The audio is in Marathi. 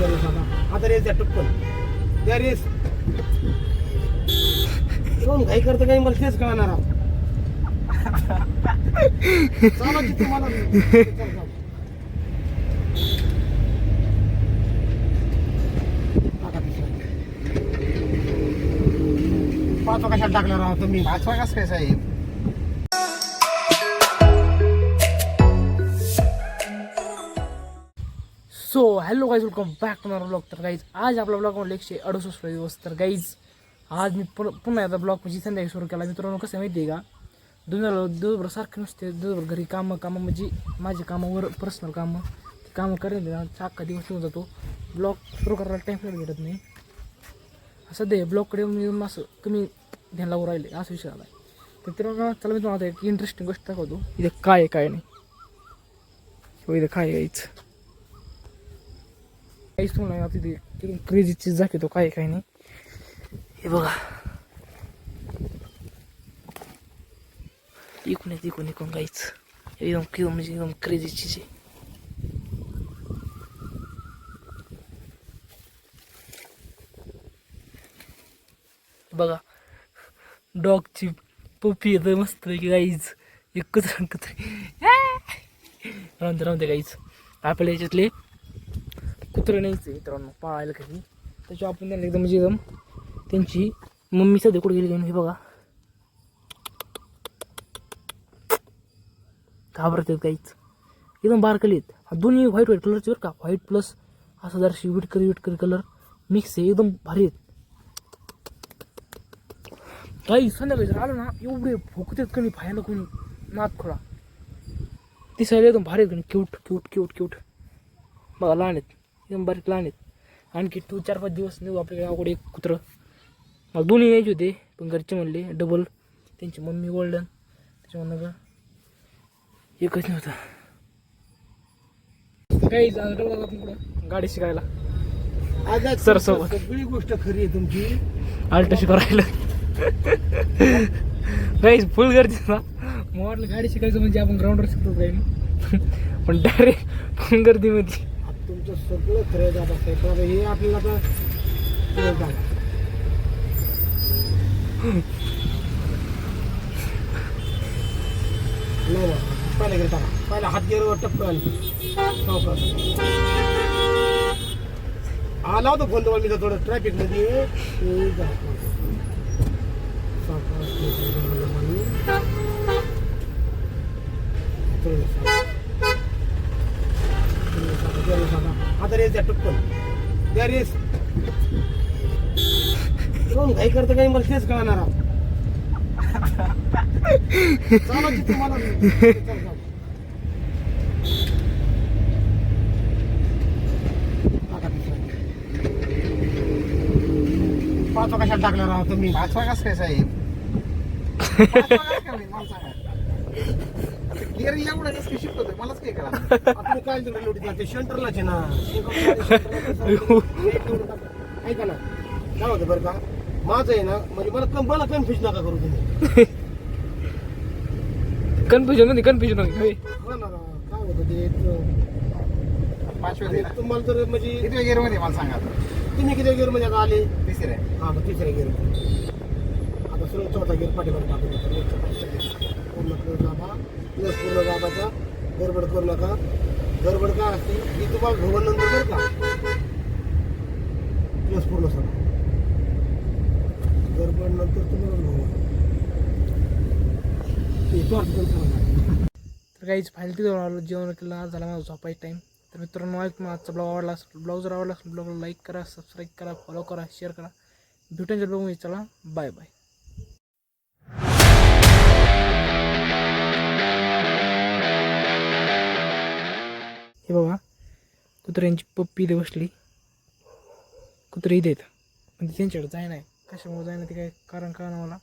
आता रेस द्या टुक्कल द्या रेस कोण घाई करतं काही मला तेच कळणार चालायची तुम्हाला पाचवा कशात टाकणार आहोत तुम्ही पाचवा कस काय साहेब so hello guys welcome back to my blog. तर गाईज आज आपला ब्लॉग म्हणलं 168 दिवस. तर गाईज आज मी पुन्हा एकदा ब्लॉग म्हणजे संध्याकाळी सुरू केला. मित्रांनो कसं माहिती आहे का, दिवसभर सारखं नसते. दिवसभर घरी कामं म्हणजे माझे कामावर पर्सनल कामं करण्यात अख्खा दिवस निघून जातो. ब्लॉग सुरू करायला टाईम भेटत नाही. सध्या ब्लॉगकडे मी असं कमी ध्यान लावून राहिले असा विषय आला आहे. तर मित्रांनो चला मी तुम्हाला एक इंटरेस्टिंग गोष्ट दाखवतो. इथे काय आहे काय नाही. इथे काय यायचं काहीच तुम्हाला तिथे क्रेझी चीज दाखवतो काय काही नाही. हे बघा इकून काहीच एकदम म्हणजे एकदम क्रेझी चीज आहे. बघा डॉगची पप्पी येतं मस्त की गाईज. एक कुत्री राहून दे गाईज. आपल्याला याच्यातले कुत्रे नाहीच आहे मित्रांनो पाळायला काही. त्याच्यावर आपण त्यांना एकदम त्यांची मम्मी सध्या कुठे गेली काही हे बघा घाबरतात काहीच. एकदम बारकली आहेत दोन्ही व्हाईट कलरचे बरं का. व्हाईट प्लस असं जराशी विटकरी कलर मिक्स आहे. एकदम भारी आहेत. काही संध्याकाळी जर आलं ना एवढे भोकतात कमी भयानक कोणी नात खोळा दिसायला एकदम भारी आहेत. क्यूट बघा लहान आहेत एकदम बारीक लहान आहेत. आणखी 4-5 दिवस नेऊ आपल्याकडे अवघड एक कुत्रं. मला दोन्ही यायचे होते पण घरचे म्हणले डबल. त्यांची मम्मी गोल्डन त्याच्यामुळे एकच नव्हतं. काही डबल आपण कुठं गाडी शिकायला आज सर सोबत सगळी गोष्ट खरी आहे तुमची. आल्ट शिकायला काही फुल गर्दी ना. मग वाटलं गाडी शिकायचं म्हणजे आपण ग्राउंडवर शिकतो काही पण डायरेक्ट फुल गर्दीमध्ये. तुमचं सगळं खरं जात असतं हे आपल्याला आता नाही पहिला गेला टाका पहिला हात गेरवर टपकन आला होता फोन तुम्हाला. मी तर थोडं ट्रॅफिकमध्ये आता रेस द्या टुक्कल द्या रेस कोण घाई करतं काही मला तेच कळणार चालायची तुम्हाला पाचवा कशात टाकणार आहोत तुम्ही पाचवा कस काय साहेब मला सांगा गिअर एवढं कसं शिकवतोय मलाच काय करा. आपण काय लोटी सेंटरलाच आहे ना ऐका ना काय होतं बरं का माझं आहे ना म्हणजे मला कन्फ्युज नका करू तुम्ही. कन्फ्युजन होईल. हा ना काय होतं ते पाचव्या तुम्हाला तर म्हणजे किती गिअर मध्ये मला सांगा. तुम्ही किती गिअर मध्ये आता आले तिसऱ्या हा मग तिसऱ्या गिअर आता सर्व चौथा गिअर पाठीवर टाकून पूर्ण दाबा प्लस पूर्ण दाबाचा गडबड करू नका. गडबड काय असते ही तुम्हाला धोवन नंतर बरं का प्लस पूर्ण सगळं गडबड नंतर तुम्हाला धोवन तर काहीच फाईल तिथं आलो जेवण केलं. आज झाला माझा झोपायचा टाईम. तर मित्रांनो आजचा ब्लॉग आवडला असेल ब्लॉग जर आवडला असेल ब्लॉगला लाईक करा सबस्क्राईब करा फॉलो करा शेअर करा. भेटून ब्लॉग मध्ये चला बाय. हे बघा कुत्र्यांची पप्पी इथे बसली. कुत्रे इथे आहेत पण त्यांच्याकडे जाय नाही कशामुळे जाय ना ते काय कारण कळणार मला.